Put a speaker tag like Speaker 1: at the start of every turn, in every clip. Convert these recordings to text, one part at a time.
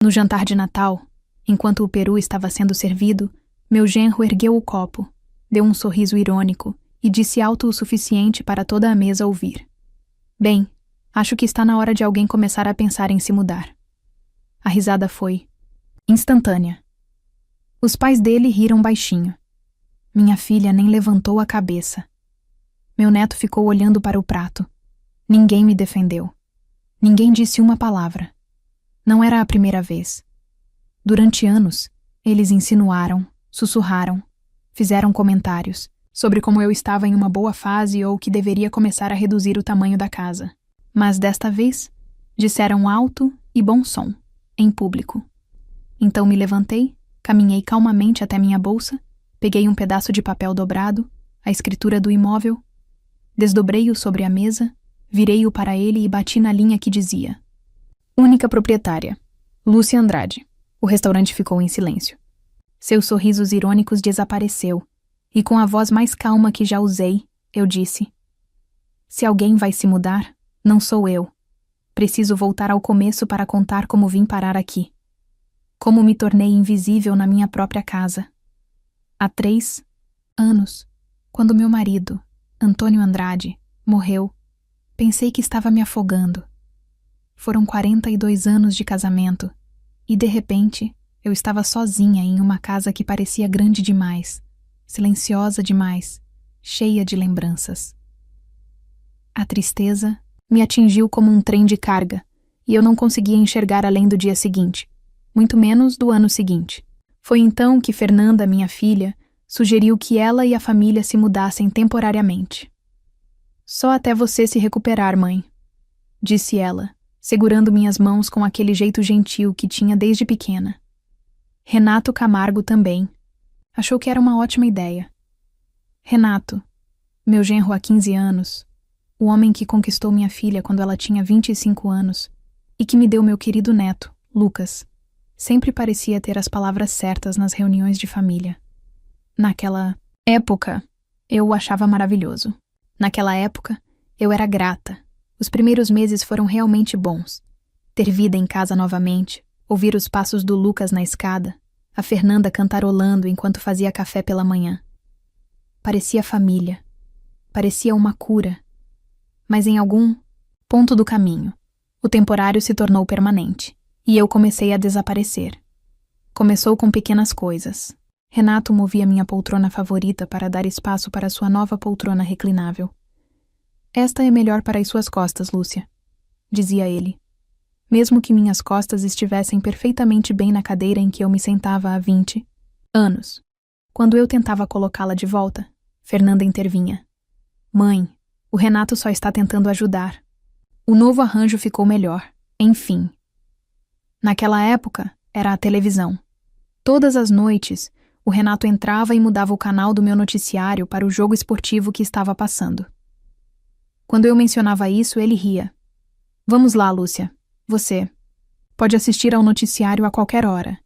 Speaker 1: No jantar de Natal, enquanto o peru estava sendo servido, meu genro ergueu o copo, deu um sorriso irônico e disse alto o suficiente para toda a mesa ouvir: "Bem, acho que está na hora de alguém começar a pensar em se mudar." A risada foi instantânea. Os pais dele riram baixinho. Minha filha nem levantou a cabeça. Meu neto ficou olhando para o prato. Ninguém me defendeu. Ninguém disse uma palavra. Não era a primeira vez. Durante anos, eles insinuaram, sussurraram, fizeram comentários sobre como eu estava em uma boa fase ou que deveria começar a reduzir o tamanho da casa. Mas desta vez, disseram alto e bom som, em público. Então me levantei, caminhei calmamente até minha bolsa, peguei um pedaço de papel dobrado, a escritura do imóvel, desdobrei-o sobre a mesa, virei-o para ele e bati na linha que dizia: "Única proprietária, Lúcia Andrade." O restaurante ficou em silêncio. Seus sorrisos irônicos desapareceu, e com a voz mais calma que já usei, eu disse: "Se alguém vai se mudar, não sou eu. Preciso voltar ao começo para contar como vim parar aqui. Como me tornei invisível na minha própria casa. Há 3 anos, quando meu marido, Antônio Andrade, morreu, pensei que estava me afogando. Foram 42 anos de casamento, e de repente eu estava sozinha em uma casa que parecia grande demais, silenciosa demais, cheia de lembranças. A tristeza me atingiu como um trem de carga, e eu não conseguia enxergar além do dia seguinte, muito menos do ano seguinte. Foi então que Fernanda, minha filha, sugeriu que ela e a família se mudassem temporariamente. "Só até você se recuperar, mãe", disse ela, segurando minhas mãos com aquele jeito gentil que tinha desde pequena. Renato Camargo também. Achou que era uma ótima ideia. Renato, meu genro há 15 anos, o homem que conquistou minha filha quando ela tinha 25 anos e que me deu meu querido neto, Lucas, sempre parecia ter as palavras certas nas reuniões de família. Naquela época, eu o achava maravilhoso. Naquela época, eu era grata. Os primeiros meses foram realmente bons. Ter vida em casa novamente, ouvir os passos do Lucas na escada, a Fernanda cantarolando enquanto fazia café pela manhã. Parecia família. Parecia uma cura. Mas em algum ponto do caminho, o temporário se tornou permanente, e eu comecei a desaparecer. Começou com pequenas coisas. Renato movia minha poltrona favorita para dar espaço para sua nova poltrona reclinável. "Esta é melhor para as suas costas, Lúcia", dizia ele. Mesmo que minhas costas estivessem perfeitamente bem na cadeira em que eu me sentava há 20 anos. Quando eu tentava colocá-la de volta, Fernanda intervinha. "Mãe, o Renato só está tentando ajudar. O novo arranjo ficou melhor, enfim." Naquela época, era a televisão. Todas as noites, o Renato entrava e mudava o canal do meu noticiário para o jogo esportivo que estava passando. Quando eu mencionava isso, ele ria. "Vamos lá, Lúcia. Você pode assistir ao noticiário a qualquer hora."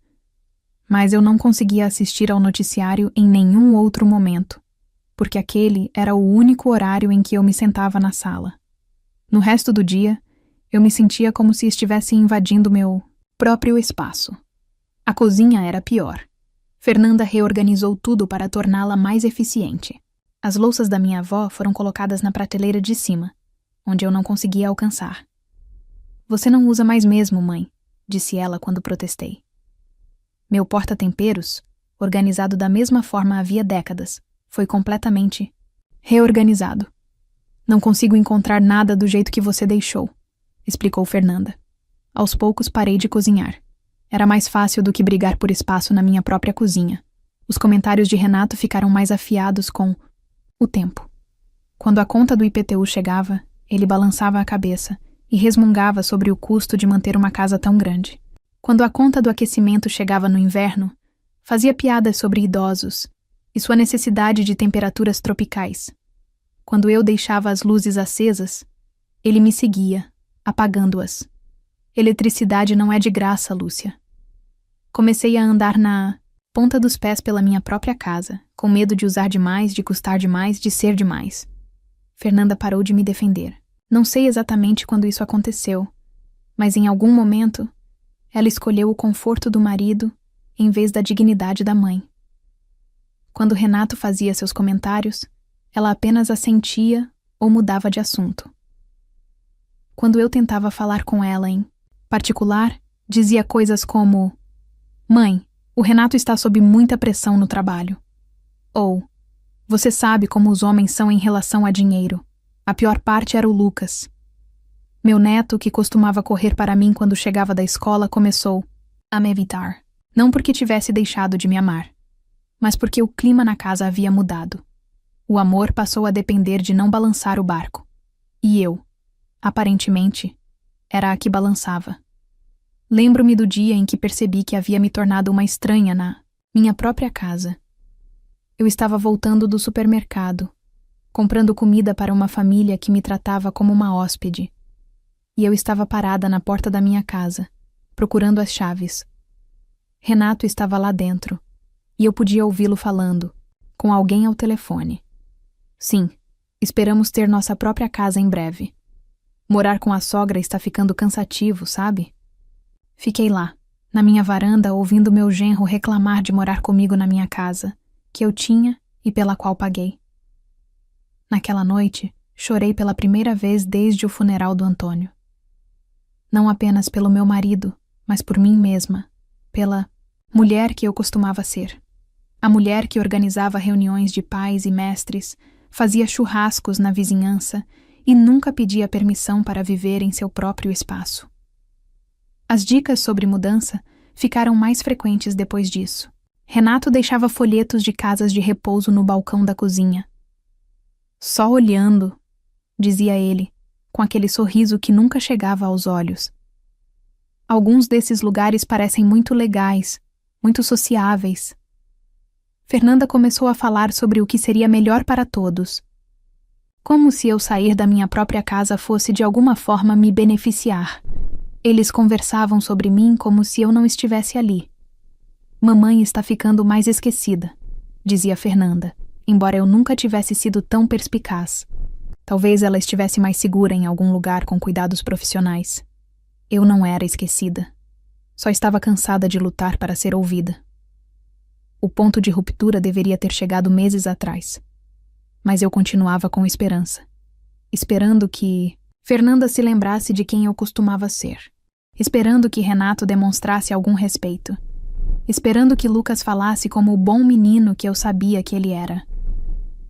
Speaker 1: Mas eu não conseguia assistir ao noticiário em nenhum outro momento, porque aquele era o único horário em que eu me sentava na sala. No resto do dia, eu me sentia como se estivesse invadindo meu próprio espaço. A cozinha era pior. Fernanda reorganizou tudo para torná-la mais eficiente. As louças da minha avó foram colocadas na prateleira de cima, onde eu não conseguia alcançar. "Você não usa mais mesmo, mãe", disse ela quando protestei. Meu porta-temperos, organizado da mesma forma havia décadas, foi completamente reorganizado. "Não consigo encontrar nada do jeito que você deixou", explicou Fernanda. Aos poucos parei de cozinhar. Era mais fácil do que brigar por espaço na minha própria cozinha. Os comentários de Renato ficaram mais afiados com o tempo. Quando a conta do IPTU chegava, ele balançava a cabeça e resmungava sobre o custo de manter uma casa tão grande. Quando a conta do aquecimento chegava no inverno, fazia piadas sobre idosos e sua necessidade de temperaturas tropicais. Quando eu deixava as luzes acesas, ele me seguia, apagando-as. "Eletricidade não é de graça, Lúcia." Comecei a andar na ponta dos pés pela minha própria casa, com medo de usar demais, de custar demais, de ser demais. Fernanda parou de me defender. Não sei exatamente quando isso aconteceu, mas em algum momento Ela escolheu o conforto do marido em vez da dignidade da mãe. Quando Renato fazia seus comentários, ela apenas assentia ou mudava de assunto. Quando eu tentava falar com ela em particular, dizia coisas como: "Mãe, o Renato está sob muita pressão no trabalho." Ou: "Você sabe como os homens são em relação a dinheiro. A pior parte era o Lucas." Meu neto, que costumava correr para mim quando chegava da escola, começou a me evitar. Não porque tivesse deixado de me amar, mas porque o clima na casa havia mudado. O amor passou a depender de não balançar o barco. E eu, aparentemente, era a que balançava. Lembro-me do dia em que percebi que havia me tornado uma estranha na minha própria casa. Eu estava voltando do supermercado, comprando comida para uma família que me tratava como uma hóspede. E eu estava parada na porta da minha casa, procurando as chaves. Renato estava lá dentro, e eu podia ouvi-lo falando, com alguém ao telefone. Sim, esperamos ter nossa própria casa em breve. Morar com a sogra está ficando cansativo, sabe? Fiquei lá, na minha varanda, ouvindo meu genro reclamar de morar comigo na minha casa, que eu tinha e pela qual paguei. Naquela noite, chorei pela primeira vez desde o funeral do Antônio. Não apenas pelo meu marido, mas por mim mesma, pela mulher que eu costumava ser. A mulher que organizava reuniões de pais e mestres, fazia churrascos na vizinhança e nunca pedia permissão para viver em seu próprio espaço. As dicas sobre mudança ficaram mais frequentes depois disso. Renato deixava folhetos de casas de repouso no balcão da cozinha. "Só olhando", dizia ele, com aquele sorriso que nunca chegava aos olhos. "Alguns desses lugares parecem muito legais, muito sociáveis." Fernanda começou a falar sobre o que seria melhor para todos. Como se eu sair da minha própria casa fosse de alguma forma me beneficiar. Eles conversavam sobre mim como se eu não estivesse ali. "Mamãe está ficando mais esquecida", dizia Fernanda, embora eu nunca tivesse sido tão perspicaz. Talvez ela estivesse mais segura em algum lugar com cuidados profissionais. Eu não era esquecida. Só estava cansada de lutar para ser ouvida. O ponto de ruptura deveria ter chegado meses atrás. Mas eu continuava com esperança. Esperando que Fernanda se lembrasse de quem eu costumava ser. Esperando que Renato demonstrasse algum respeito. Esperando que Lucas falasse como o bom menino que eu sabia que ele era.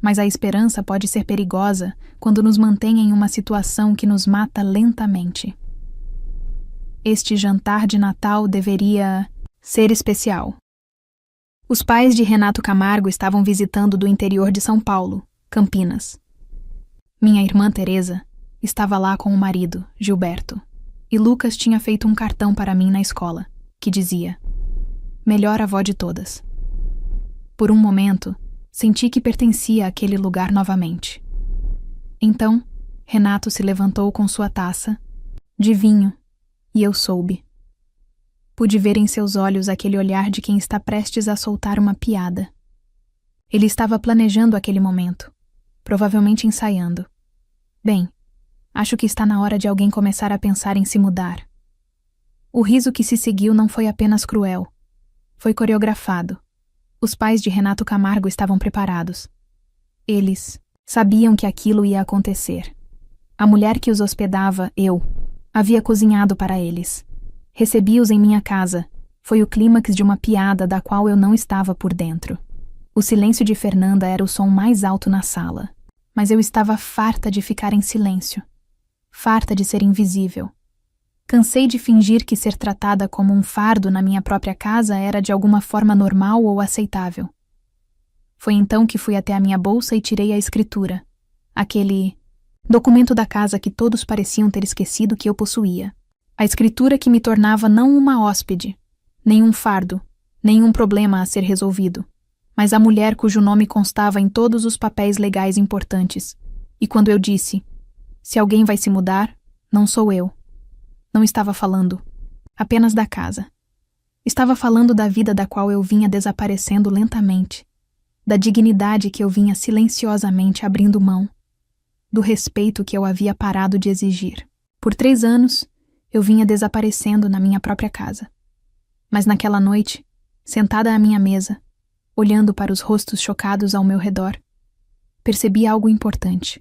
Speaker 1: Mas a esperança pode ser perigosa quando nos mantém em uma situação que nos mata lentamente. Este jantar de Natal deveria ser especial. Os pais de Renato Camargo estavam visitando do interior de São Paulo, Campinas. Minha irmã Teresa estava lá com o marido, Gilberto, e Lucas tinha feito um cartão para mim na escola, que dizia: "Melhor avó de todas." Por um momento, senti que pertencia àquele lugar novamente. Então, Renato se levantou com sua taça de vinho, e eu soube. Pude ver em seus olhos aquele olhar de quem está prestes a soltar uma piada. Ele estava planejando aquele momento, provavelmente ensaiando. Bem, acho que está na hora de alguém começar a pensar em se mudar. O riso que se seguiu não foi apenas cruel. Foi coreografado. Os pais de Renato Camargo estavam preparados. Eles sabiam que aquilo ia acontecer. A mulher que os hospedava, eu, havia cozinhado para eles. Recebi-os em minha casa. Foi o clímax de uma piada da qual eu não estava por dentro. O silêncio de Fernanda era o som mais alto na sala. Mas eu estava farta de ficar em silêncio. Farta de ser invisível. Cansei de fingir que ser tratada como um fardo na minha própria casa era de alguma forma normal ou aceitável. Foi então que fui até a minha bolsa e tirei a escritura. Aquele documento da casa que todos pareciam ter esquecido que eu possuía. A escritura que me tornava não uma hóspede, nem um fardo, nem um problema a ser resolvido, mas a mulher cujo nome constava em todos os papéis legais importantes. E quando eu disse: "Se alguém vai se mudar, não sou eu", não estava falando apenas da casa. Estava falando da vida da qual eu vinha desaparecendo lentamente, da dignidade que eu vinha silenciosamente abrindo mão, do respeito que eu havia parado de exigir. Por 3 anos, eu vinha desaparecendo na minha própria casa. Mas naquela noite, sentada à minha mesa, olhando para os rostos chocados ao meu redor, percebi algo importante.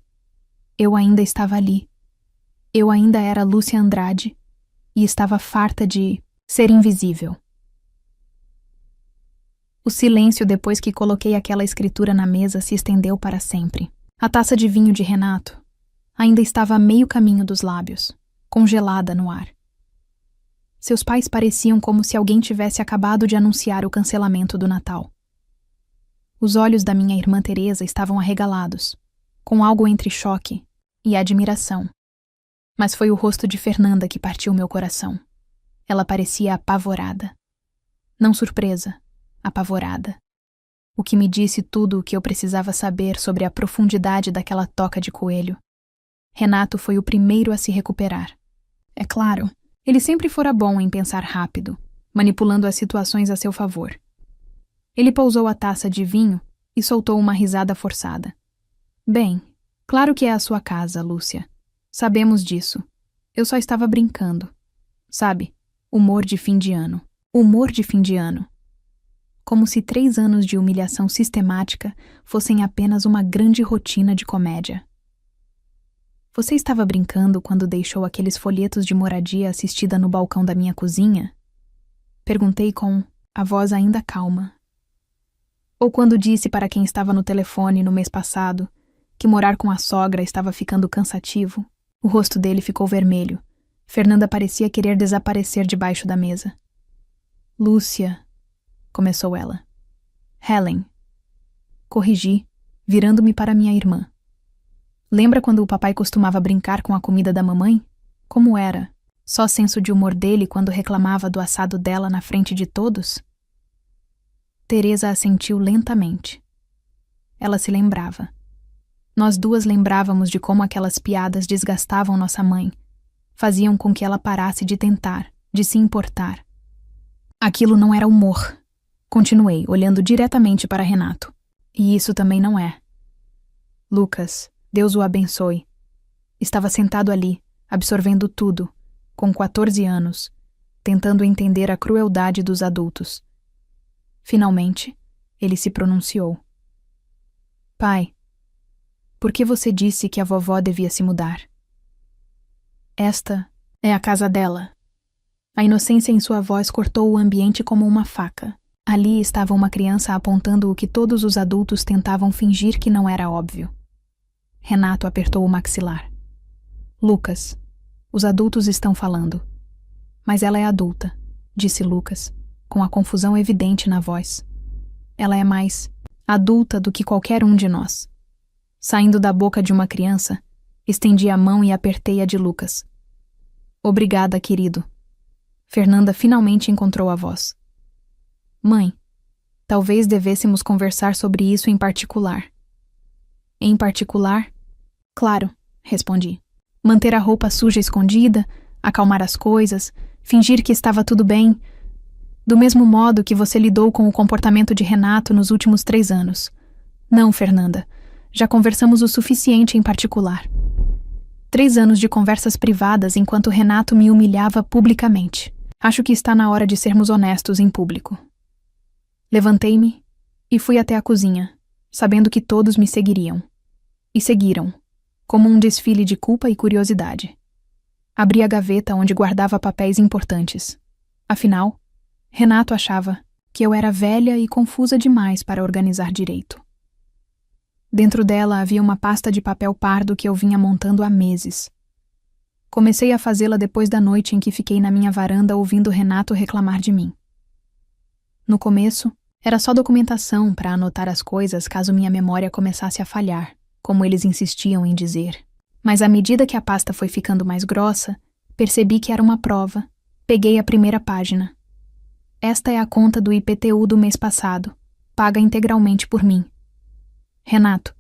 Speaker 1: Eu ainda estava ali. Eu ainda era Lúcia Andrade e estava farta de ser invisível. O silêncio depois que coloquei aquela escritura na mesa se estendeu para sempre. A taça de vinho de Renato ainda estava a meio caminho dos lábios, congelada no ar. Seus pais pareciam como se alguém tivesse acabado de anunciar o cancelamento do Natal. Os olhos da minha irmã Teresa estavam arregalados, com algo entre choque e admiração. Mas foi o rosto de Fernanda que partiu meu coração. Ela parecia apavorada. Não surpresa, apavorada. O que me disse tudo o que eu precisava saber sobre a profundidade daquela toca de coelho. Renato foi o primeiro a se recuperar. É claro, ele sempre fora bom em pensar rápido, manipulando as situações a seu favor. Ele pousou a taça de vinho e soltou uma risada forçada. Bem, claro que é a sua casa, Lúcia. Sabemos disso. Eu só estava brincando. Sabe, humor de fim de ano. Humor de fim de ano. Como se 3 anos de humilhação sistemática fossem apenas uma grande rotina de comédia. Você estava brincando quando deixou aqueles folhetos de moradia assistida no balcão da minha cozinha? Perguntei com a voz ainda calma. Ou quando disse para quem estava no telefone no mês passado que morar com a sogra estava ficando cansativo? O rosto dele ficou vermelho. Fernanda parecia querer desaparecer debaixo da mesa. Lúcia, começou ela. Helen. Corrigi, virando-me para minha irmã. Lembra quando o papai costumava brincar com a comida da mamãe? Como era? Só senso de humor dele quando reclamava do assado dela na frente de todos? Teresa assentiu lentamente. Ela se lembrava. Nós duas lembrávamos de como aquelas piadas desgastavam nossa mãe, faziam com que ela parasse de tentar, de se importar. Aquilo não era humor. Continuei, olhando diretamente para Renato. E isso também não é. Lucas, Deus o abençoe. Estava sentado ali, absorvendo tudo, com 14 anos, tentando entender a crueldade dos adultos. Finalmente, ele se pronunciou. Pai, por que você disse que a vovó devia se mudar? Esta é a casa dela. A inocência em sua voz cortou o ambiente como uma faca. Ali estava uma criança apontando o que todos os adultos tentavam fingir que não era óbvio. Renato apertou o maxilar. Lucas, os adultos estão falando. Mas ela é adulta, disse Lucas, com a confusão evidente na voz. Ela é mais adulta do que qualquer um de nós. Saindo da boca de uma criança, estendi a mão e apertei a de Lucas. Obrigada, querido. Fernanda finalmente encontrou a voz. Mãe, talvez devêssemos conversar sobre isso em particular. Em particular? Claro, respondi. Manter a roupa suja escondida, acalmar as coisas, fingir que estava tudo bem, do mesmo modo que você lidou com o comportamento de Renato nos últimos 3 anos. Não, Fernanda, já conversamos o suficiente em particular. 3 anos de conversas privadas enquanto Renato me humilhava publicamente. Acho que está na hora de sermos honestos em público. Levantei-me e fui até a cozinha, sabendo que todos me seguiriam. E seguiram, como um desfile de culpa e curiosidade. Abri a gaveta onde guardava papéis importantes. Afinal, Renato achava que eu era velha e confusa demais para organizar direito. Dentro dela havia uma pasta de papel pardo que eu vinha montando há meses. Comecei a fazê-la depois da noite em que fiquei na minha varanda ouvindo Renato reclamar de mim. No começo, era só documentação para anotar as coisas caso minha memória começasse a falhar, como eles insistiam em dizer. Mas à medida que a pasta foi ficando mais grossa, percebi que era uma prova. Peguei a primeira página. Esta é a conta do IPTU do mês passado, paga integralmente por mim. Renato,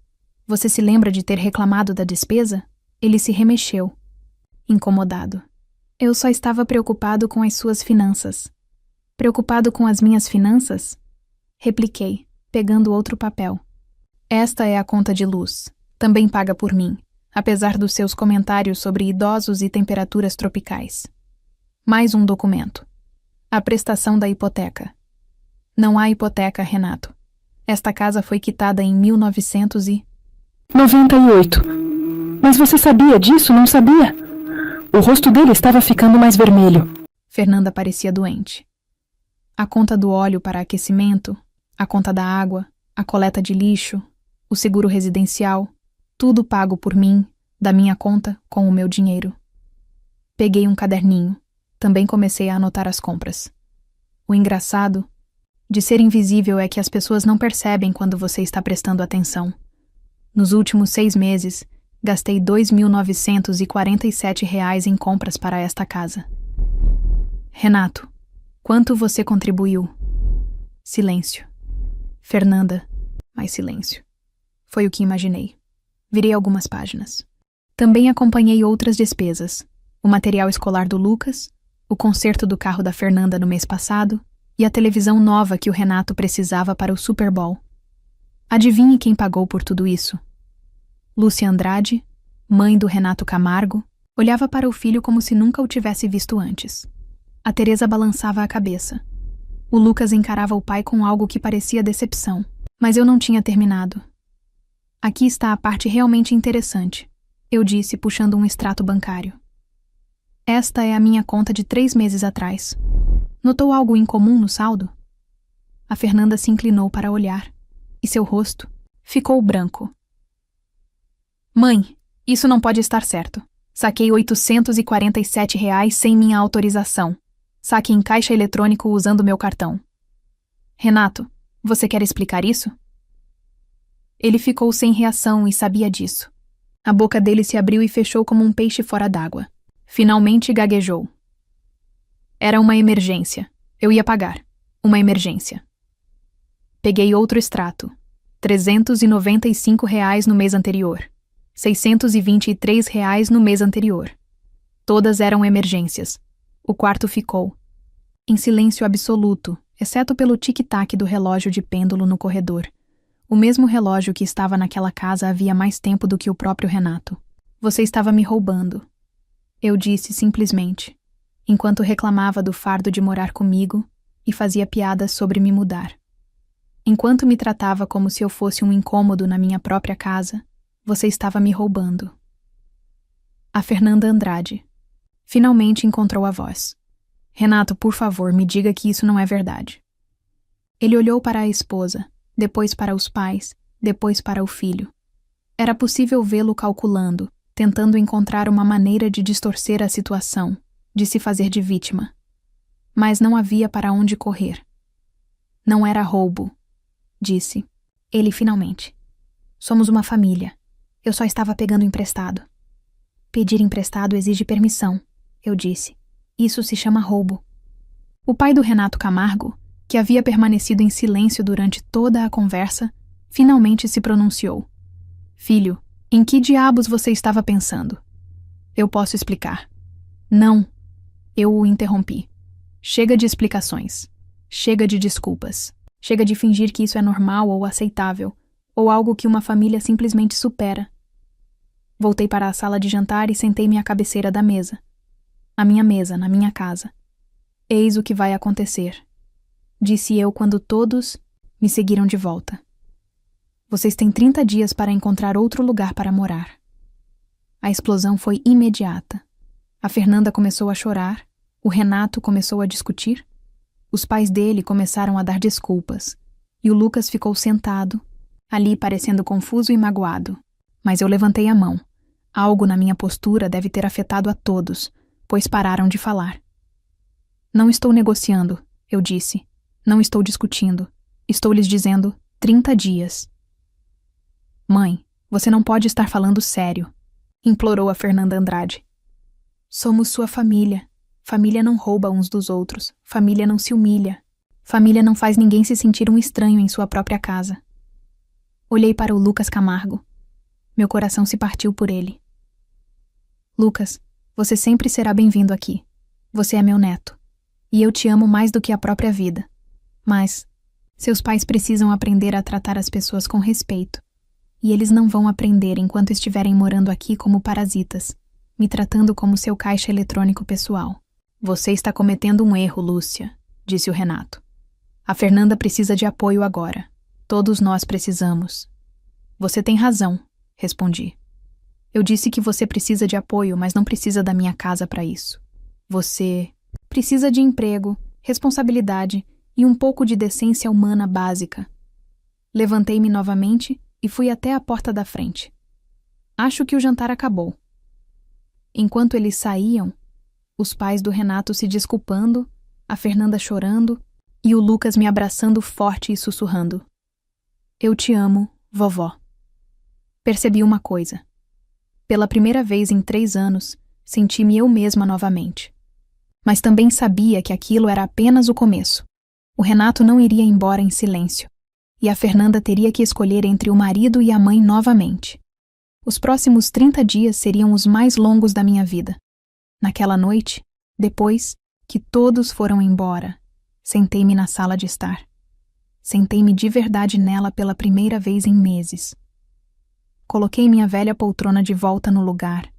Speaker 1: você se lembra de ter reclamado da despesa? Ele se remexeu, incomodado. Eu só estava preocupado com as suas finanças. Preocupado com as minhas finanças? Repliquei, pegando outro papel. Esta é a conta de luz, também paga por mim, apesar dos seus comentários sobre idosos e temperaturas tropicais. Mais um documento. A prestação da hipoteca. Não há hipoteca, Renato. Esta casa foi quitada em
Speaker 2: 1998. Mas você sabia disso, não sabia? O rosto dele estava ficando mais vermelho.
Speaker 1: Fernanda parecia doente. A conta do óleo para aquecimento, a conta da água, a coleta de lixo, o seguro residencial, tudo pago por mim, da minha conta, com o meu dinheiro. Peguei um caderninho. Também comecei a anotar as compras. O engraçado de ser invisível é que as pessoas não percebem quando você está prestando atenção. Nos últimos 6 meses, gastei R$ 2.947 em compras para esta casa. Renato, quanto você contribuiu? Silêncio. Fernanda, mais silêncio. Foi o que imaginei. Virei algumas páginas. Também acompanhei outras despesas. O material escolar do Lucas, o conserto do carro da Fernanda no mês passado e a televisão nova que o Renato precisava para o Super Bowl. Adivinhe quem pagou por tudo isso? Lúcia Andrade, mãe do Renato Camargo, olhava para o filho como se nunca o tivesse visto antes. A Teresa balançava a cabeça. O Lucas encarava o pai com algo que parecia decepção, mas eu não tinha terminado. Aqui está a parte realmente interessante, eu disse, puxando um extrato bancário. Esta é a minha conta de 3 meses atrás. Notou algo incomum no saldo? A Fernanda se inclinou para olhar, e seu rosto ficou branco. Mãe, isso não pode estar certo. Saquei R$ 847 sem minha autorização. Saque em caixa eletrônico usando meu cartão. Renato, você quer explicar isso? Ele ficou sem reação e sabia disso. A boca dele se abriu e fechou como um peixe fora d'água. Finalmente gaguejou. Era uma emergência. Eu ia pagar. Uma emergência. Peguei outro extrato. R$ 395 no mês anterior. R$ 623 no mês anterior. Todas eram emergências. O quarto ficou em silêncio absoluto, exceto pelo tic-tac do relógio de pêndulo no corredor. O mesmo relógio que estava naquela casa havia mais tempo do que o próprio Renato. Você estava me roubando. Eu disse simplesmente, enquanto reclamava do fardo de morar comigo e fazia piadas sobre me mudar. Enquanto me tratava como se eu fosse um incômodo na minha própria casa, você estava me roubando. A Fernanda Andrade finalmente encontrou a voz. Renato, por favor, me diga que isso não é verdade. Ele olhou para a esposa, depois para os pais, depois para o filho. Era possível vê-lo calculando, tentando encontrar uma maneira de distorcer a situação, de se fazer de vítima. Mas não havia para onde correr. Não era roubo, disse. Ele finalmente. Somos uma família. Eu só estava pegando emprestado. Pedir emprestado exige permissão, eu disse. Isso se chama roubo. O pai do Renato Camargo, que havia permanecido em silêncio durante toda a conversa, finalmente se pronunciou. Filho, em que diabos você estava pensando? Eu posso explicar. Não. Eu o interrompi. Chega de explicações. Chega de desculpas. Chega de fingir que isso é normal ou aceitável, ou algo que uma família simplesmente supera. Voltei para a sala de jantar e sentei-me à cabeceira da mesa. A minha mesa, na minha casa. Eis o que vai acontecer, disse eu quando todos me seguiram de volta. Vocês têm 30 dias para encontrar outro lugar para morar. A explosão foi imediata. A Fernanda começou a chorar, o Renato começou a discutir, os pais dele começaram a dar desculpas, e o Lucas ficou sentado, ali parecendo confuso e magoado. Mas eu levantei a mão. Algo na minha postura deve ter afetado a todos, pois pararam de falar. Não estou negociando, eu disse. Não estou discutindo. Estou lhes dizendo 30 dias. Mãe, você não pode estar falando sério, implorou a Fernanda Andrade. Somos sua família. Família não rouba uns dos outros. Família não se humilha. Família não faz ninguém se sentir um estranho em sua própria casa. Olhei para o Lucas Camargo. Meu coração se partiu por ele. Lucas, você sempre será bem-vindo aqui. Você é meu neto. E eu te amo mais do que a própria vida. Mas seus pais precisam aprender a tratar as pessoas com respeito. E eles não vão aprender enquanto estiverem morando aqui como parasitas, me tratando como seu caixa eletrônico pessoal. Você está cometendo um erro, Lúcia. disse o Renato. A Fernanda precisa de apoio agora. Todos nós precisamos. Você tem razão, respondi. Eu disse que você precisa de apoio, mas não precisa da minha casa para isso. Você precisa de emprego, responsabilidade e um pouco de decência humana básica. Levantei-me novamente e fui até a porta da frente. Acho que o jantar acabou. Enquanto eles saíam, os pais do Renato se desculpando, a Fernanda chorando e o Lucas me abraçando forte e sussurrando. Eu te amo, vovó. Percebi uma coisa. Pela primeira vez em 3 anos, senti-me eu mesma novamente. Mas também sabia que aquilo era apenas o começo. O Renato não iria embora em silêncio, e a Fernanda teria que escolher entre o marido e a mãe novamente. Os próximos 30 dias seriam os mais longos da minha vida. Naquela noite, depois que todos foram embora, sentei-me na sala de estar. Sentei-me de verdade nela pela primeira vez em meses. Coloquei minha velha poltrona de volta no lugar,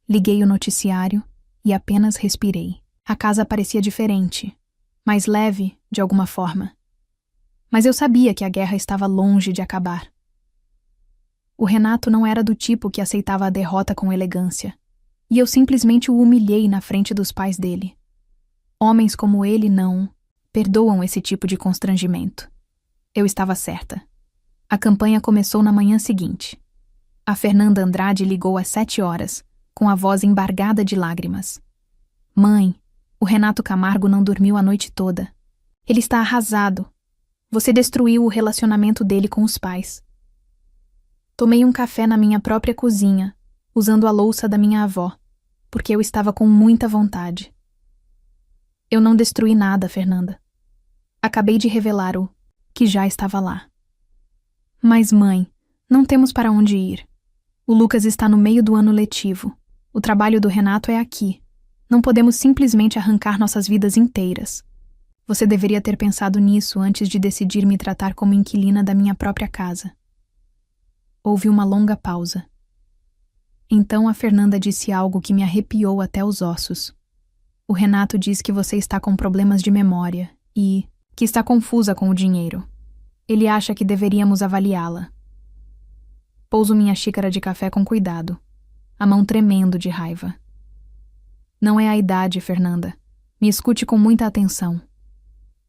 Speaker 1: liguei o noticiário e apenas respirei. A casa parecia diferente, mais leve, de alguma forma. Mas eu sabia que a guerra estava longe de acabar. O Renato não era do tipo que aceitava a derrota com elegância, e eu simplesmente o humilhei na frente dos pais dele. Homens como ele não perdoam esse tipo de constrangimento. Eu estava certa. A campanha começou na manhã seguinte. A Fernanda Andrade ligou às 7 horas, com a voz embargada de lágrimas. Mãe, o Renato Camargo não dormiu a noite toda. Ele está arrasado. Você destruiu o relacionamento dele com os pais. Tomei um café na minha própria cozinha, usando a louça da minha avó, porque eu estava com muita vontade. Eu não destruí nada, Fernanda. Acabei de revelar o que já estava lá. Mas, mãe, não temos para onde ir. O Lucas está no meio do ano letivo. O trabalho do Renato é aqui. Não podemos simplesmente arrancar nossas vidas inteiras. Você deveria ter pensado nisso antes de decidir me tratar como inquilina da minha própria casa. Houve uma longa pausa. Então a Fernanda disse algo que me arrepiou até os ossos. O Renato diz que você está com problemas de memória e que está confusa com o dinheiro. Ele acha que deveríamos avaliá-la. Pouso minha xícara de café com cuidado, a mão tremendo de raiva. Não é a idade, Fernanda. Me escute com muita atenção.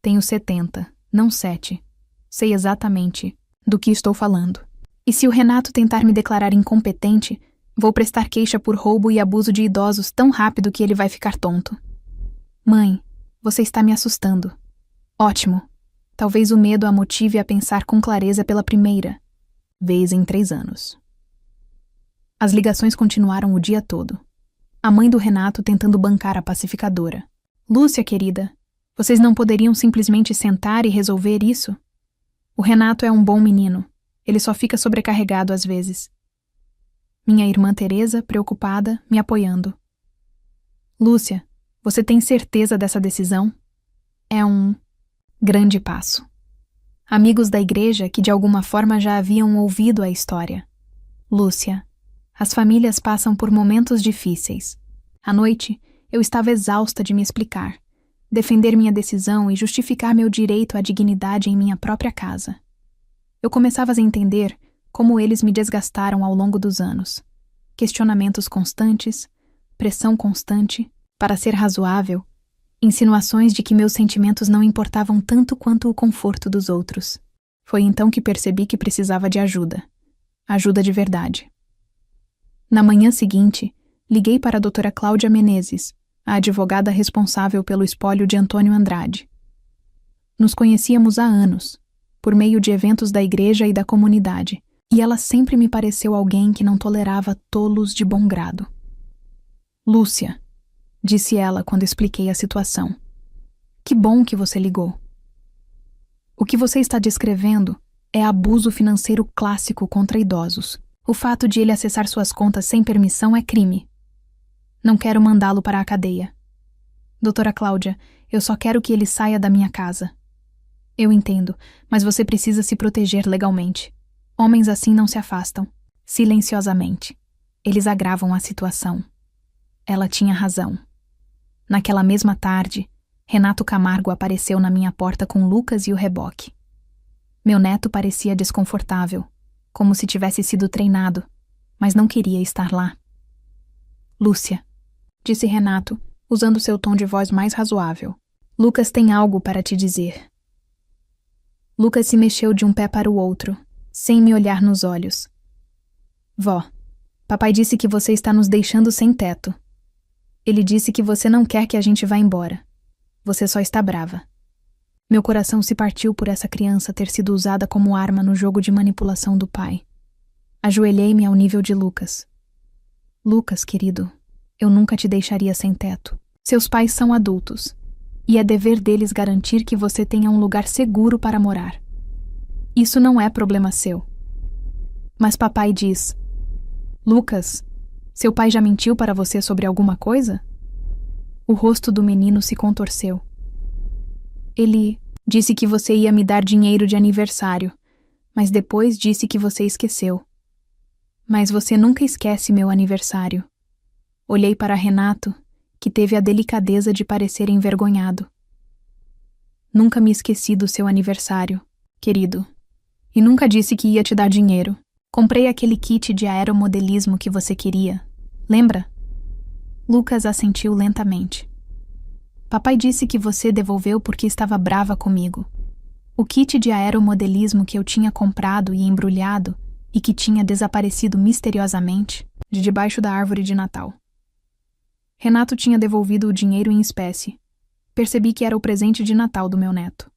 Speaker 1: Tenho 70, não 7. Sei exatamente do que estou falando. E se o Renato tentar me declarar incompetente, vou prestar queixa por roubo e abuso de idosos tão rápido que ele vai ficar tonto. Mãe, você está me assustando. Ótimo. Talvez o medo a motive a pensar com clareza pela primeira vez em 3 anos. As ligações continuaram o dia todo. A mãe do Renato tentando bancar a pacificadora. Lúcia, querida, vocês não poderiam simplesmente sentar e resolver isso? O Renato é um bom menino. Ele só fica sobrecarregado às vezes. Minha irmã Teresa, preocupada, me apoiando. Lúcia, você tem certeza dessa decisão? É um grande passo. Amigos da igreja que de alguma forma já haviam ouvido a história. Lúcia, as famílias passam por momentos difíceis. À noite, eu estava exausta de me explicar, defender minha decisão e justificar meu direito à dignidade em minha própria casa. Eu começava a entender como eles me desgastaram ao longo dos anos. Questionamentos constantes, pressão constante, para ser razoável, insinuações de que meus sentimentos não importavam tanto quanto o conforto dos outros. Foi então que percebi que precisava de ajuda. Ajuda de verdade. Na manhã seguinte, liguei para a doutora Cláudia Menezes, a advogada responsável pelo espólio de Antônio Andrade. Nos conhecíamos há anos, por meio de eventos da igreja e da comunidade, e ela sempre me pareceu alguém que não tolerava tolos de bom grado. Lúcia, disse ela quando expliquei a situação. Que bom que você ligou. O que você está descrevendo é abuso financeiro clássico contra idosos. O fato de ele acessar suas contas sem permissão é crime. Não quero mandá-lo para a cadeia. Doutora Cláudia, eu só quero que ele saia da minha casa. Eu entendo, mas você precisa se proteger legalmente. Homens assim não se afastam, silenciosamente. Eles agravam a situação. Ela tinha razão. Naquela mesma tarde, Renato Camargo apareceu na minha porta com Lucas e o reboque. Meu neto parecia desconfortável, como se tivesse sido treinado, mas não queria estar lá. Lúcia, disse Renato, usando seu tom de voz mais razoável. Lucas tem algo para te dizer. Lucas se mexeu de um pé para o outro, sem me olhar nos olhos. Vó, papai disse que você está nos deixando sem teto. Ele disse que você não quer que a gente vá embora. Você só está brava. Meu coração se partiu por essa criança ter sido usada como arma no jogo de manipulação do pai. Ajoelhei-me ao nível de Lucas. Lucas, querido, eu nunca te deixaria sem teto. Seus pais são adultos, e é dever deles garantir que você tenha um lugar seguro para morar. Isso não é problema seu. Mas papai diz: Lucas, seu pai já mentiu para você sobre alguma coisa? O rosto do menino se contorceu. Ele disse que você ia me dar dinheiro de aniversário, mas depois disse que você esqueceu. Mas você nunca esquece meu aniversário. Olhei para Renato, que teve a delicadeza de parecer envergonhado. Nunca me esqueci do seu aniversário, querido. E nunca disse que ia te dar dinheiro. Comprei aquele kit de aeromodelismo que você queria. Lembra? Lucas assentiu lentamente. Papai disse que você devolveu porque estava brava comigo. O kit de aeromodelismo que eu tinha comprado e embrulhado e que tinha desaparecido misteriosamente de debaixo da árvore de Natal. Renato tinha devolvido o dinheiro em espécie. Percebi que era o presente de Natal do meu neto.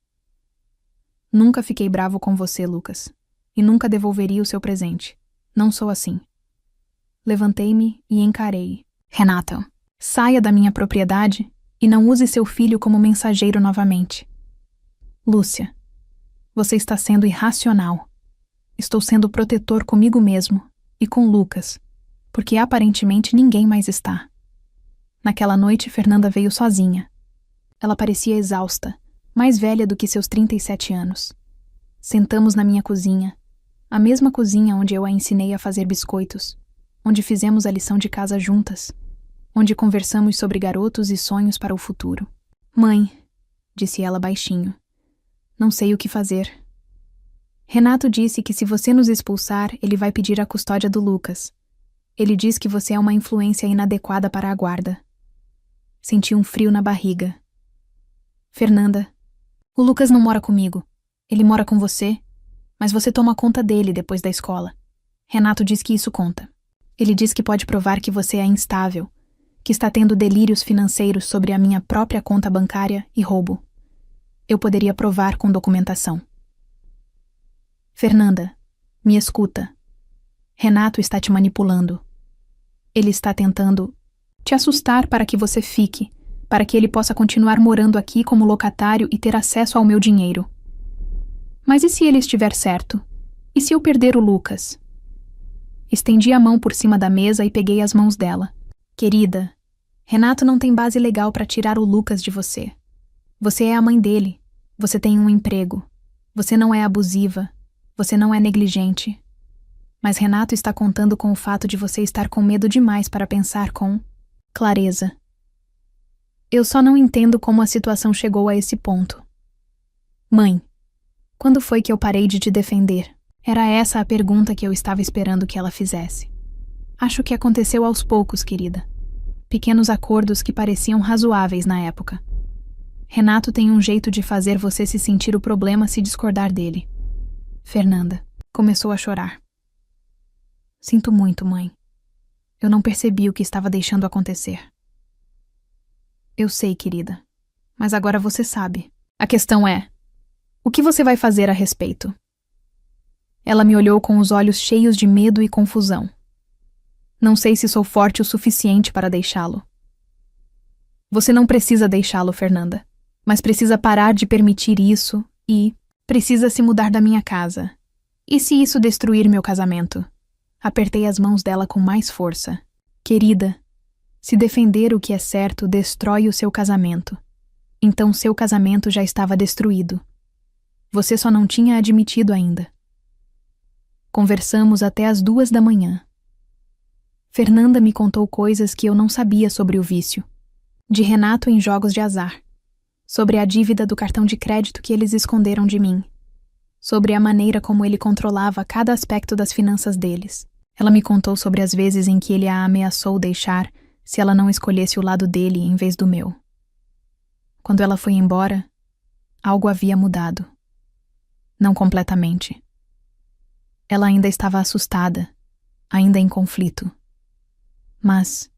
Speaker 1: Nunca fiquei bravo com você, Lucas, e nunca devolveria o seu presente. Não sou assim. Levantei-me e encarei. Renato, saia da minha propriedade e não use seu filho como mensageiro novamente. Lúcia, você está sendo irracional. Estou sendo protetor comigo mesmo e com Lucas, porque aparentemente ninguém mais está. Naquela noite, Fernanda veio sozinha. Ela parecia exausta, mais velha do que seus 37 anos. Sentamos na minha cozinha, a mesma cozinha onde eu a ensinei a fazer biscoitos, onde fizemos a lição de casa juntas, onde conversamos sobre garotos e sonhos para o futuro. Mãe, disse ela baixinho, não sei o que fazer. Renato disse que se você nos expulsar, ele vai pedir a custódia do Lucas. Ele diz que você é uma influência inadequada para a guarda. Senti um frio na barriga. Fernanda, o Lucas não mora comigo. Ele mora com você, mas você toma conta dele depois da escola. Renato diz que isso conta. Ele diz que pode provar que você é instável, que está tendo delírios financeiros sobre a minha própria conta bancária e roubo. Eu poderia provar com documentação. Fernanda, me escuta. Renato está te manipulando. Ele está tentando te assustar para que você fique, para que ele possa continuar morando aqui como locatário e ter acesso ao meu dinheiro. Mas e se ele estiver certo? E se eu perder o Lucas? Estendi a mão por cima da mesa e peguei as mãos dela. Querida, Renato não tem base legal para tirar o Lucas de você. Você é a mãe dele. Você tem um emprego. Você não é abusiva. Você não é negligente. Mas Renato está contando com o fato de você estar com medo demais para pensar com clareza. Eu só não entendo como a situação chegou a esse ponto. Mãe, quando foi que eu parei de te defender? Era essa a pergunta que eu estava esperando que ela fizesse. Acho que aconteceu aos poucos, querida. Pequenos acordos que pareciam razoáveis na época. Renato tem um jeito de fazer você se sentir o problema se discordar dele. Fernanda começou a chorar. Sinto muito, mãe. Eu não percebi o que estava deixando acontecer. Eu sei, querida. Mas agora você sabe. A questão é: o que você vai fazer a respeito? Ela me olhou com os olhos cheios de medo e confusão. Não sei se sou forte o suficiente para deixá-lo. Você não precisa deixá-lo, Fernanda. Mas precisa parar de permitir isso e precisa se mudar da minha casa. E se isso destruir meu casamento? Apertei as mãos dela com mais força. Querida, se defender o que é certo destrói o seu casamento. Então seu casamento já estava destruído. Você só não tinha admitido ainda. Conversamos até as 2 da manhã. Fernanda me contou coisas que eu não sabia sobre o vício. De Renato em jogos de azar. sobre a dívida do cartão de crédito que eles esconderam de mim, sobre a maneira como ele controlava cada aspecto das finanças deles. Ela me contou sobre as vezes em que ele a ameaçou deixar se ela não escolhesse o lado dele em vez do meu. Quando ela foi embora, algo havia mudado. Não completamente. Ela ainda estava assustada, ainda em conflito. Mas,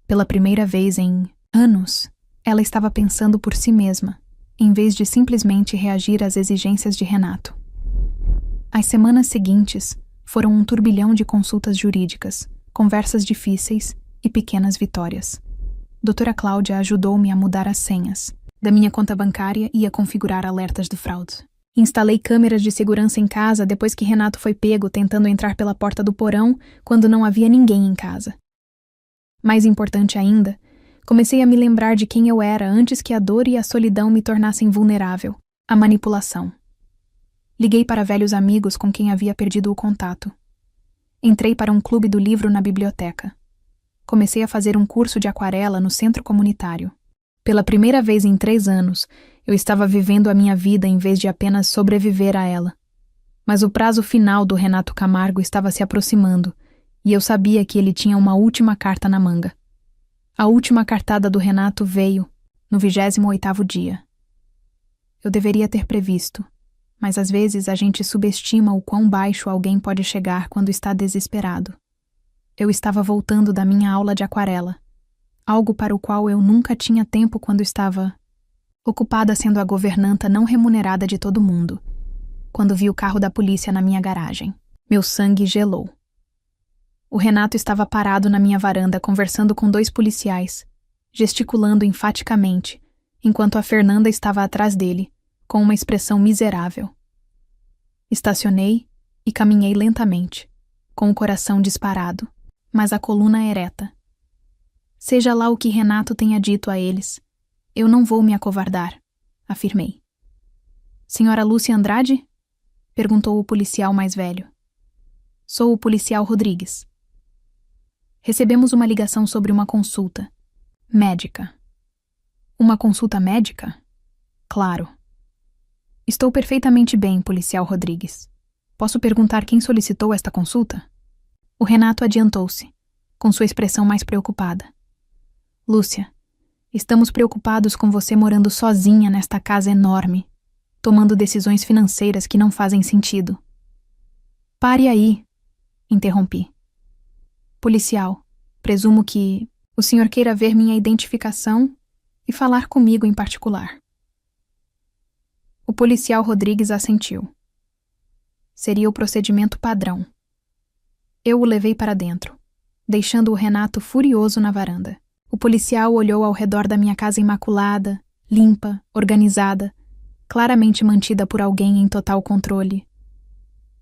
Speaker 1: pela primeira vez em anos, ela estava pensando por si mesma, em vez de simplesmente reagir às exigências de Renato. As semanas seguintes foram um turbilhão de consultas jurídicas, conversas difíceis e pequenas vitórias. Doutora Cláudia ajudou-me a mudar as senhas da minha conta bancária e a configurar alertas de fraude. Instalei câmeras de segurança em casa depois que Renato foi pego tentando entrar pela porta do porão quando não havia ninguém em casa. Mais importante ainda, comecei a me lembrar de quem eu era antes que a dor e a solidão me tornassem vulnerável: a manipulação. Liguei para velhos amigos com quem havia perdido o contato. Entrei para um clube do livro na biblioteca. Comecei a fazer um curso de aquarela no centro comunitário. Pela primeira vez em 3 anos, eu estava vivendo a minha vida em vez de apenas sobreviver a ela. Mas o prazo final do Renato Camargo estava se aproximando, e eu sabia que ele tinha uma última carta na manga. A última cartada do Renato veio, no 28º dia. Eu deveria ter previsto, mas às vezes a gente subestima o quão baixo alguém pode chegar quando está desesperado. Eu estava voltando da minha aula de aquarela, algo para o qual eu nunca tinha tempo quando estava ocupada sendo a governanta não remunerada de todo mundo, quando vi o carro da polícia na minha garagem. Meu sangue gelou. O Renato estava parado na minha varanda conversando com 2 policiais, gesticulando enfaticamente, enquanto a Fernanda estava atrás dele, com uma expressão miserável. Estacionei e caminhei lentamente, com o coração disparado, mas a coluna ereta. Seja lá o que Renato tenha dito a eles, eu não vou me acovardar, afirmei. Senhora Lúcia Andrade? Perguntou o policial mais velho. Sou o policial Rodrigues. Recebemos uma ligação sobre uma consulta médica. Uma consulta médica? Claro. Estou perfeitamente bem, policial Rodrigues. Posso perguntar quem solicitou esta consulta? O Renato adiantou-se, com sua expressão mais preocupada. Lúcia, estamos preocupados com você morando sozinha nesta casa enorme, tomando decisões financeiras que não fazem sentido. Pare aí, interrompi. Policial, presumo que o senhor queira ver minha identificação e falar comigo em particular. O policial Rodrigues assentiu. Seria o procedimento padrão. Eu o levei para dentro, deixando o Renato furioso na varanda. O policial olhou ao redor da minha casa imaculada, limpa, organizada, claramente mantida por alguém em total controle.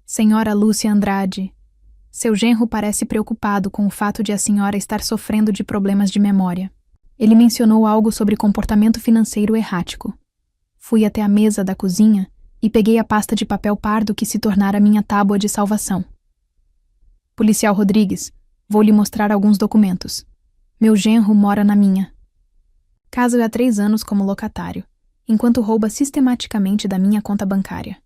Speaker 1: Senhora Lúcia Andrade, seu genro parece preocupado com o fato de a senhora estar sofrendo de problemas de memória. Ele mencionou algo sobre comportamento financeiro errático. Fui até a mesa da cozinha e peguei a pasta de papel pardo que se tornara minha tábua de salvação. Policial Rodrigues, vou lhe mostrar alguns documentos. Meu genro mora na minha casa há 3 anos como locatário, enquanto rouba sistematicamente da minha conta bancária.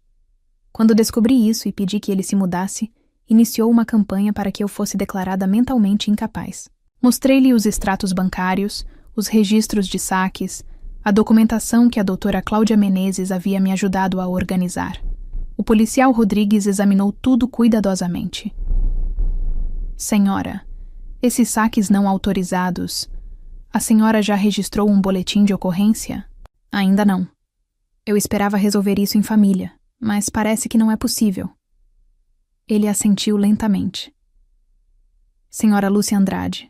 Speaker 1: Quando descobri isso e pedi que ele se mudasse, iniciou uma campanha para que eu fosse declarada mentalmente incapaz. Mostrei-lhe os extratos bancários, os registros de saques, a documentação que a doutora Cláudia Menezes havia me ajudado a organizar. O policial Rodrigues examinou tudo cuidadosamente. Senhora, esses saques não autorizados, a senhora já registrou um boletim de ocorrência? Ainda não. Eu esperava resolver isso em família, mas parece que não é possível. Ele assentiu lentamente. Senhora Lúcia Andrade,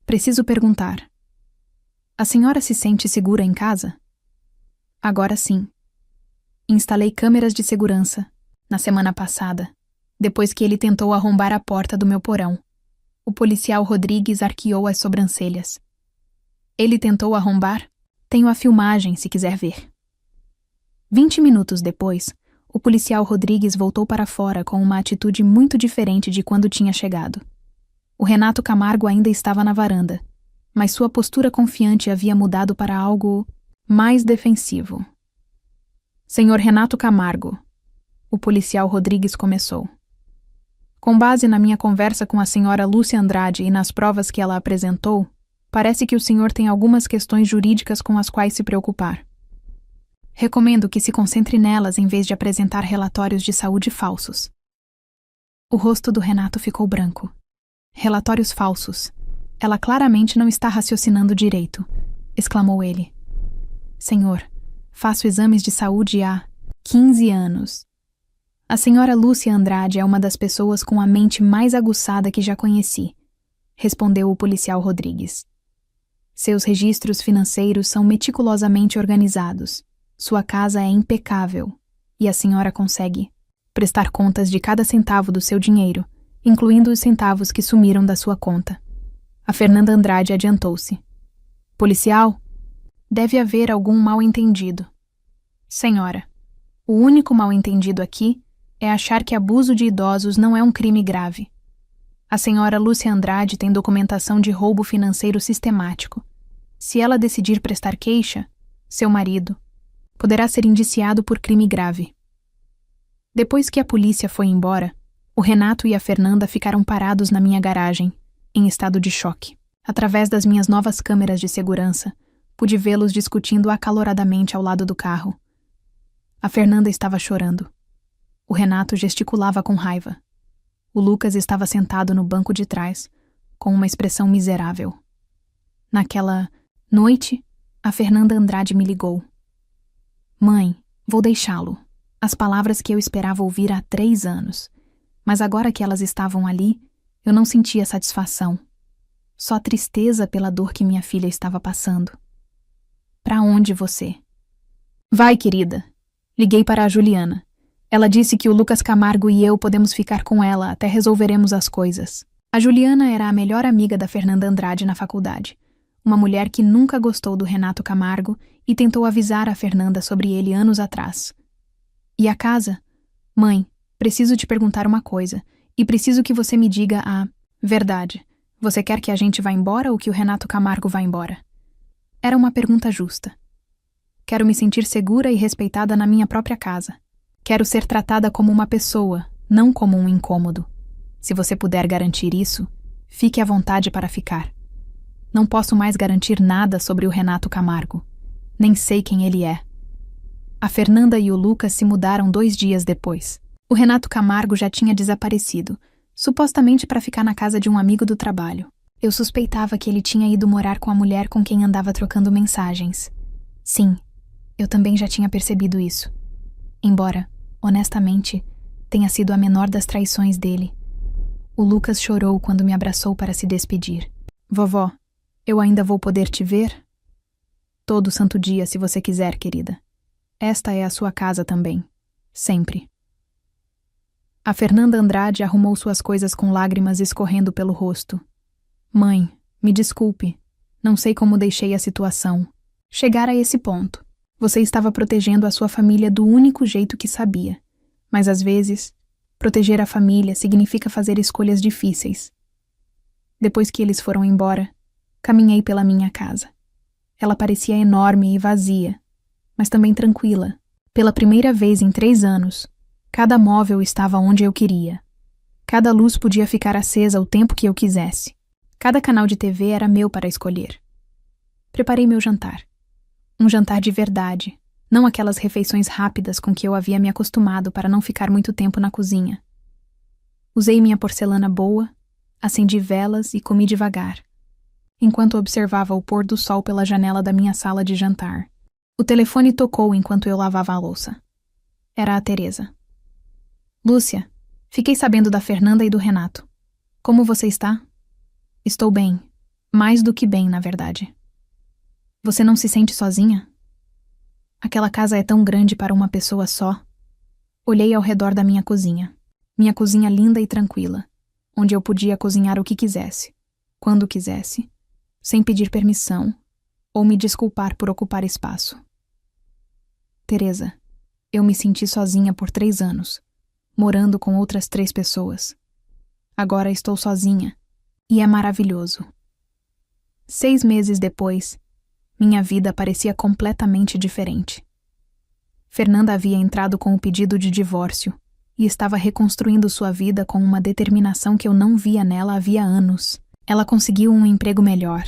Speaker 1: preciso perguntar. A senhora se sente segura em casa? Agora sim. Instalei câmeras de segurança, na semana passada, depois que ele tentou arrombar a porta do meu porão. O policial Rodrigues arqueou as sobrancelhas. Ele tentou arrombar? Tenho a filmagem, se quiser ver. 20 minutos depois, o policial Rodrigues voltou para fora com uma atitude muito diferente de quando tinha chegado. O Renato Camargo ainda estava na varanda, mas sua postura confiante havia mudado para algo mais defensivo. Senhor Renato Camargo, o policial Rodrigues começou. Com base na minha conversa com a senhora Lúcia Andrade e nas provas que ela apresentou, parece que o senhor tem algumas questões jurídicas com as quais se preocupar. Recomendo que se concentre nelas em vez de apresentar relatórios de saúde falsos. O rosto do Renato ficou branco. Relatórios falsos. Ela claramente não está raciocinando direito, exclamou ele. Senhor, faço exames de saúde há 15 anos. A senhora Lúcia Andrade é uma das pessoas com a mente mais aguçada que já conheci, respondeu o policial Rodrigues. Seus registros financeiros são meticulosamente organizados. Sua casa é impecável e a senhora consegue prestar contas de cada centavo do seu dinheiro, incluindo os centavos que sumiram da sua conta. A Fernanda Andrade adiantou-se. Policial, deve haver algum mal-entendido. Senhora, o único mal-entendido aqui é achar que abuso de idosos não é um crime grave. A senhora Lúcia Andrade tem documentação de roubo financeiro sistemático. Se ela decidir prestar queixa, seu marido poderá ser indiciado por crime grave. Depois que a polícia foi embora, o Renato e a Fernanda ficaram parados na minha garagem, em estado de choque. Através das minhas novas câmeras de segurança, pude vê-los discutindo acaloradamente ao lado do carro. A Fernanda estava chorando. O Renato gesticulava com raiva. O Lucas estava sentado no banco de trás, com uma expressão miserável. Naquela noite, a Fernanda Andrade me ligou. Mãe, vou deixá-lo. As palavras que eu esperava ouvir há 3 anos. Mas agora que elas estavam ali, eu não sentia satisfação. Só tristeza pela dor que minha filha estava passando. Pra onde você? Vai, querida. Liguei para a Juliana. Ela disse que o Lucas Camargo e eu podemos ficar com ela até resolveremos as coisas. A Juliana era a melhor amiga da Fernanda Andrade na faculdade. Uma mulher que nunca gostou do Renato Camargo e tentou avisar a Fernanda sobre ele anos atrás. E a casa? Mãe, preciso te perguntar uma coisa, e preciso que você me diga a verdade. Você quer que a gente vá embora ou que o Renato Camargo vá embora? Era uma pergunta justa. Quero me sentir segura e respeitada na minha própria casa. Quero ser tratada como uma pessoa, não como um incômodo. Se você puder garantir isso, fique à vontade para ficar. Não posso mais garantir nada sobre o Renato Camargo. Nem sei quem ele é. A Fernanda e o Lucas se mudaram 2 dias depois. O Renato Camargo já tinha desaparecido, supostamente para ficar na casa de um amigo do trabalho. Eu suspeitava que ele tinha ido morar com a mulher com quem andava trocando mensagens. Sim, eu também já tinha percebido isso. Embora, honestamente, tenha sido a menor das traições dele. O Lucas chorou quando me abraçou para se despedir. Vovó, eu ainda vou poder te ver? Todo santo dia, se você quiser, querida. Esta é a sua casa também. Sempre. A Fernanda Andrade arrumou suas coisas com lágrimas escorrendo pelo rosto. Mãe, me desculpe. Não sei como deixei a situação chegar a esse ponto. Você estava protegendo a sua família do único jeito que sabia. Mas às vezes, proteger a família significa fazer escolhas difíceis. Depois que eles foram embora, caminhei pela minha casa. Ela parecia enorme e vazia, mas também tranquila. Pela primeira vez em 3 anos, cada móvel estava onde eu queria. Cada luz podia ficar acesa o tempo que eu quisesse. Cada canal de TV era meu para escolher. Preparei meu jantar. Um jantar de verdade, não aquelas refeições rápidas com que eu havia me acostumado para não ficar muito tempo na cozinha. Usei minha porcelana boa, acendi velas e comi devagar, enquanto observava o pôr do sol pela janela da minha sala de jantar. O telefone tocou enquanto eu lavava a louça. Era a Teresa. Lúcia, fiquei sabendo da Fernanda e do Renato. Como você está? Estou bem. Mais do que bem, na verdade. Você não se sente sozinha? Aquela casa é tão grande para uma pessoa só. Olhei ao redor da minha cozinha. Minha cozinha linda e tranquila, onde eu podia cozinhar o que quisesse, quando quisesse, sem pedir permissão ou me desculpar por ocupar espaço. Teresa, eu me senti sozinha por 3 anos, morando com outras 3 pessoas. Agora estou sozinha, e é maravilhoso. 6 meses depois, minha vida parecia completamente diferente. Fernanda havia entrado com o pedido de divórcio e estava reconstruindo sua vida com uma determinação que eu não via nela havia anos. Ela conseguiu um emprego melhor,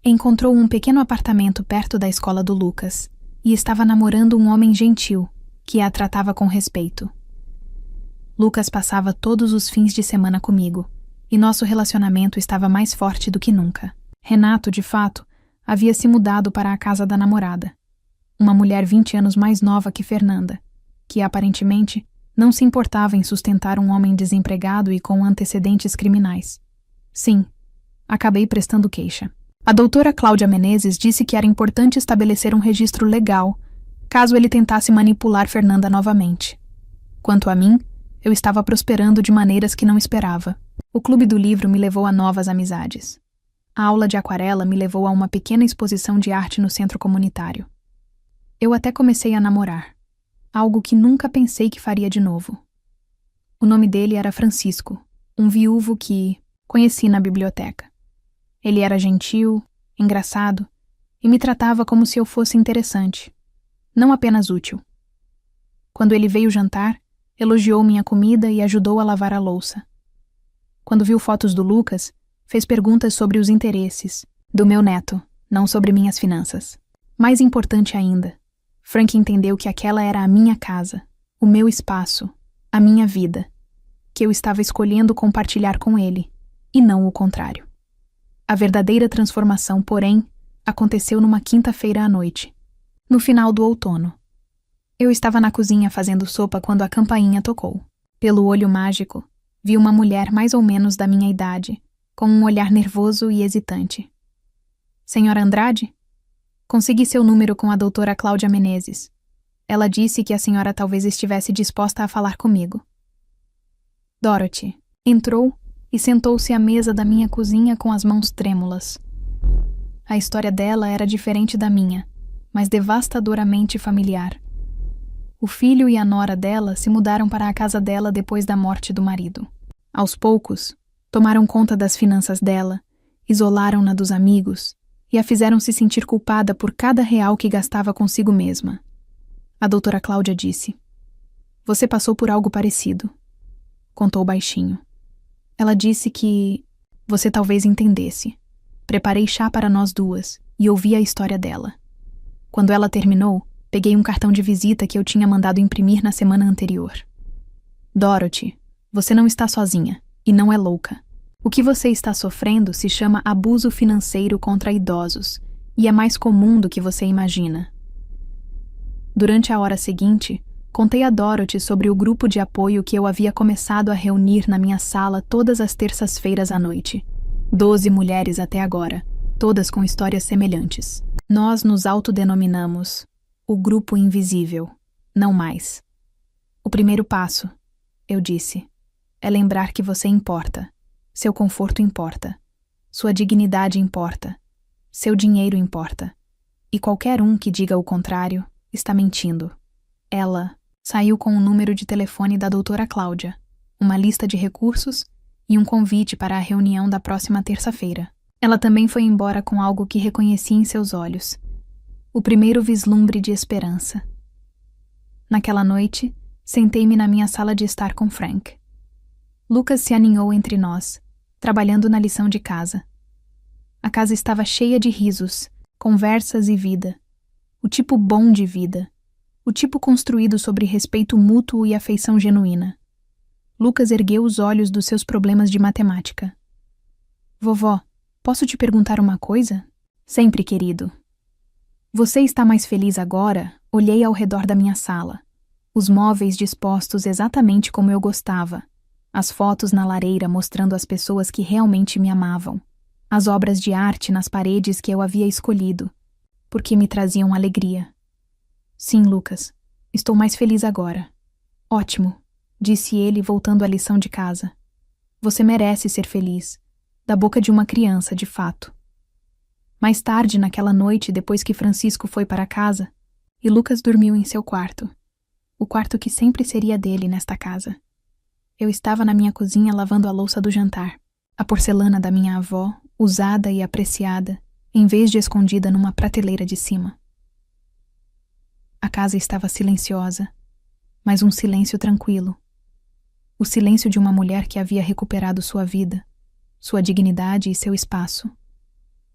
Speaker 1: encontrou um pequeno apartamento perto da escola do Lucas e estava namorando um homem gentil, que a tratava com respeito. Lucas passava todos os fins de semana comigo, e nosso relacionamento estava mais forte do que nunca. Renato, de fato, havia se mudado para a casa da namorada, uma mulher 20 anos mais nova que Fernanda, que aparentemente não se importava em sustentar um homem desempregado e com antecedentes criminais. Sim, acabei prestando queixa. A doutora Cláudia Menezes disse que era importante estabelecer um registro legal, caso ele tentasse manipular Fernanda novamente. Quanto a mim, eu estava prosperando de maneiras que não esperava. O clube do livro me levou a novas amizades. A aula de aquarela me levou a uma pequena exposição de arte no centro comunitário. Eu até comecei a namorar, algo que nunca pensei que faria de novo. O nome dele era Francisco, um viúvo que conheci na biblioteca. Ele era gentil, engraçado e me tratava como se eu fosse interessante, não apenas útil. Quando ele veio jantar, elogiou minha comida e ajudou a lavar a louça. Quando viu fotos do Lucas, fez perguntas sobre os interesses do meu neto, não sobre minhas finanças. Mais importante ainda, Frank entendeu que aquela era a minha casa, o meu espaço, a minha vida, que eu estava escolhendo compartilhar com ele, e não o contrário. A verdadeira transformação, porém, aconteceu numa quinta-feira à noite, no final do outono. Eu estava na cozinha fazendo sopa quando a campainha tocou. Pelo olho mágico, vi uma mulher mais ou menos da minha idade, com um olhar nervoso e hesitante. Senhora Andrade? Consegui seu número com a doutora Cláudia Menezes. Ela disse que a senhora talvez estivesse disposta a falar comigo. Dorothy entrou e sentou-se à mesa da minha cozinha com as mãos trêmulas. A história dela era diferente da minha, mas devastadoramente familiar. O filho e a nora dela se mudaram para a casa dela depois da morte do marido. Aos poucos, tomaram conta das finanças dela, isolaram-na dos amigos e a fizeram se sentir culpada por cada real que gastava consigo mesma. A doutora Cláudia disse: "Você passou por algo parecido", contou baixinho. Ela disse que você talvez entendesse. Preparei chá para nós duas e ouvi a história dela. Quando ela terminou, peguei um cartão de visita que eu tinha mandado imprimir na semana anterior. Dorothy, você não está sozinha e não é louca. O que você está sofrendo se chama abuso financeiro contra idosos e é mais comum do que você imagina. Durante a hora seguinte, contei a Dorothy sobre o grupo de apoio que eu havia começado a reunir na minha sala todas as terças-feiras à noite. 12 mulheres até agora, todas com histórias semelhantes. Nós nos autodenominamos o Grupo Invisível, não mais. O primeiro passo, eu disse, é lembrar que você importa. Seu conforto importa. Sua dignidade importa. Seu dinheiro importa. E qualquer um que diga o contrário está mentindo. Ela saiu com o número de telefone da doutora Cláudia, uma lista de recursos e um convite para a reunião da próxima terça-feira. Ela também foi embora com algo que reconheci em seus olhos. O primeiro vislumbre de esperança. Naquela noite, sentei-me na minha sala de estar com Frank. Lucas se aninhou entre nós, trabalhando na lição de casa. A casa estava cheia de risos, conversas e vida. O tipo bom de vida. O tipo construído sobre respeito mútuo e afeição genuína. Lucas ergueu os olhos dos seus problemas de matemática. Vovó, posso te perguntar uma coisa? Sempre, querido. Você está mais feliz agora? Olhei ao redor da minha sala. Os móveis dispostos exatamente como eu gostava. As fotos na lareira mostrando as pessoas que realmente me amavam. As obras de arte nas paredes que eu havia escolhido, porque me traziam alegria. Sim, Lucas, estou mais feliz agora. Ótimo, disse ele voltando à lição de casa. Você merece ser feliz, da boca de uma criança, de fato. Mais tarde, naquela noite, depois que Francisco foi para casa, e Lucas dormiu em seu quarto, o quarto que sempre seria dele nesta casa. Eu estava na minha cozinha lavando a louça do jantar. A porcelana da minha avó, usada e apreciada, em vez de escondida numa prateleira de cima. A casa estava silenciosa, mas um silêncio tranquilo. O silêncio de uma mulher que havia recuperado sua vida, sua dignidade e seu espaço.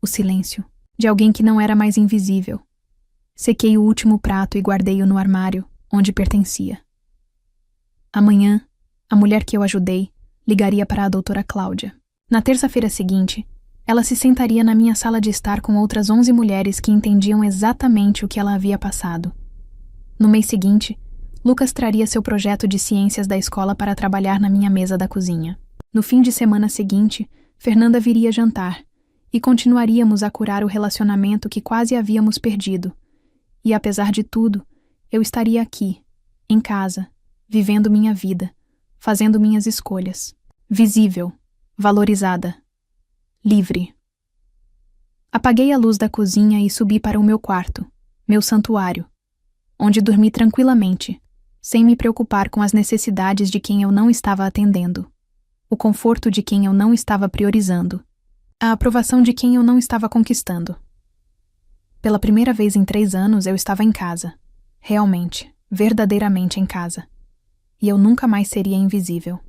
Speaker 1: O silêncio de alguém que não era mais invisível. Sequei o último prato e guardei-o no armário, onde pertencia. Amanhã, a mulher que eu ajudei ligaria para a doutora Cláudia. Na terça-feira seguinte, ela se sentaria na minha sala de estar com outras 11 mulheres que entendiam exatamente o que ela havia passado. No mês seguinte, Lucas traria seu projeto de ciências da escola para trabalhar na minha mesa da cozinha. No fim de semana seguinte, Fernanda viria jantar, e continuaríamos a curar o relacionamento que quase havíamos perdido. E apesar de tudo, eu estaria aqui, em casa, vivendo minha vida, fazendo minhas escolhas. Visível, valorizada, livre. Apaguei a luz da cozinha e subi para o meu quarto, meu santuário, onde dormi tranquilamente, sem me preocupar com as necessidades de quem eu não estava atendendo, o conforto de quem eu não estava priorizando, a aprovação de quem eu não estava conquistando. Pela primeira vez em 3 anos eu estava em casa, realmente, verdadeiramente em casa. E eu nunca mais seria invisível.